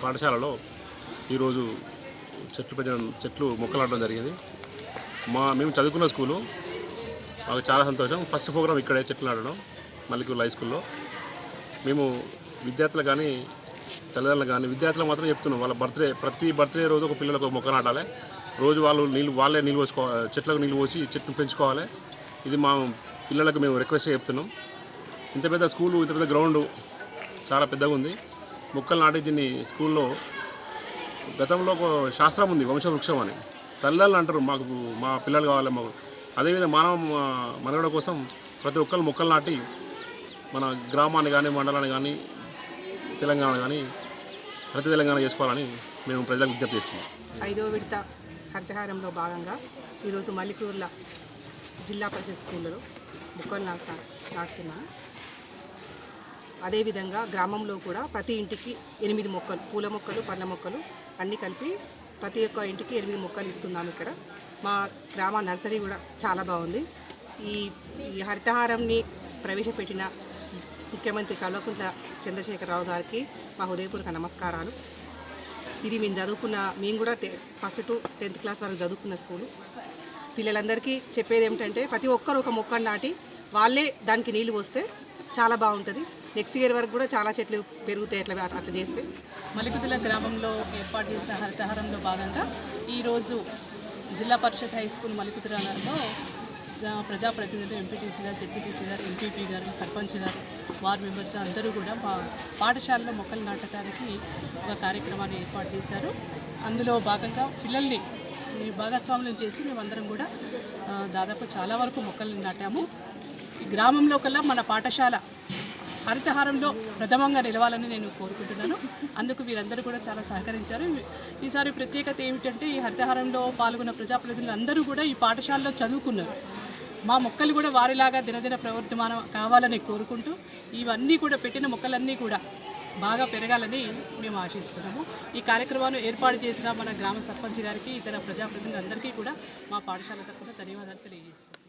పాఠశాలలో ఈరోజు చెట్లు మొక్కలు నాటడం జరిగింది. మేము చదువుకున్న స్కూలు, మాకు చాలా సంతోషం. ఫస్ట్ ప్రోగ్రామ్ ఇక్కడే చెట్లు నాటడం మల్లికూర్ల హై స్కూల్లో. మేము విద్యార్థులు కానీ తల్లిదండ్రులు కానీ విద్యార్థులు మాత్రం చెప్తున్నాం, వాళ్ళ ప్రతి బర్త్డే రోజు ఒక పిల్లలకు మొక్క నాటాలి. రోజు వాళ్ళే నీళ్ళు పోసుకోవాలి, చెట్లకు నీళ్ళు పోసి చెట్టును పెంచుకోవాలి. ఇది మా పిల్లలకు మేము రిక్వెస్ట్గా చెప్తున్నాం. ఇంత పెద్ద స్కూలు, ఇంత పెద్ద గ్రౌండు చాలా పెద్దగా ఉంది. మొక్కలు నాటి దీన్ని స్కూల్లో గతంలో ఒక శాస్త్రం ఉంది, వంశవృక్షం అని. తల్లిదండ్రులు అంటారు మా పిల్లలు కావాలి మాకు. అదేవిధంగా మనగడ కోసం ప్రతి ఒక్కరు మొక్కలు నాటి మన గ్రామాన్ని కానీ మండలాన్ని కానీ తెలంగాణ కానీ ప్రతి తెలంగాణ చేసుకోవాలని మేము ప్రజలకు విజ్ఞప్తి చేస్తున్నాం. 5వ విడత హరితహారంలో భాగంగా ఈరోజు మల్లికూర్ల జిల్లా పరిషత్ స్కూళ్ళలో మొక్కలు నాటుతున్నాను. అదేవిధంగా గ్రామంలో కూడా ప్రతి ఇంటికి 8 మొక్కలు, పూల మొక్కలు, పండ్ల మొక్కలు అన్నీ కలిపి ప్రతి ఒక్క ఇంటికి 8 మొక్కలు ఇస్తున్నాము. ఇక్కడ మా గ్రామ నర్సరీ కూడా చాలా బాగుంది. ఈ హరితహారంని ప్రవేశపెట్టిన ముఖ్యమంత్రి కల్వకుంట్ల చంద్రశేఖరరావు గారికి మా హృదయపూర్వక నమస్కారాలు. ఇది మేము కూడా ఫస్ట్ టు 10th క్లాస్ వరకు చదువుకున్న స్కూలు. పిల్లలందరికీ చెప్పేది ఏమిటంటే ప్రతి ఒక్కరు ఒక మొక్కను నాటి వాళ్ళే దానికి నీళ్ళు పోస్తే చాలా బాగుంటుంది. నెక్స్ట్ ఇయర్ వరకు కూడా చాలా చెట్లు పెరుగుతాయి అట్లా చేస్తే. మల్లికుదుల గ్రామంలో ఏర్పాటు చేసిన హరితహారంలో భాగంగా ఈరోజు జిల్లా పరిషత్ హై స్కూల్ మల్లికుదులలో ప్రజాప్రతినిధులు, ఎంపీటీసీ గారు, జెడ్పీటీసీ గారు, ఎంపీపీ గారు, సర్పంచ్ గారు, వార్డు మెంబర్స్ అందరూ కూడా పాఠశాలలో మొక్కలు నాటడానికి ఒక కార్యక్రమాన్ని ఏర్పాటు చేశారు. అందులో భాగంగా పిల్లల్ని భాగస్వాములను చేసి మేమందరం కూడా దాదాపు చాలా వరకు మొక్కల్ని నాటాము. ఈ గ్రామంలో కల్లా మన పాఠశాల హరితహారంలో ప్రథమంగా నిలవాలని నేను కోరుకుంటున్నాను. అందుకు వీరందరూ కూడా చాలా సహకరించారు. ఈసారి ప్రత్యేకత ఏమిటంటే ఈ హరితహారంలో పాల్గొన్న ప్రజాప్రతినిధులు అందరూ కూడా ఈ పాఠశాలలో చదువుకున్నారు. మా మొక్కలు కూడా వారిలాగా దినదిన ప్రవర్తమానం కావాలని కోరుకుంటూ ఇవన్నీ కూడా పెట్టిన మొక్కలన్నీ కూడా బాగా పెరగాలని మేము ఆశిస్తున్నాము. ఈ కార్యక్రమాన్ని ఏర్పాటు చేసిన మన గ్రామ సర్పంచ్ గారికి, ఇతర ప్రజాప్రతినిధులందరికీ కూడా మా పాఠశాల తరఫున ధన్యవాదాలు తెలియజేస్తున్నాము.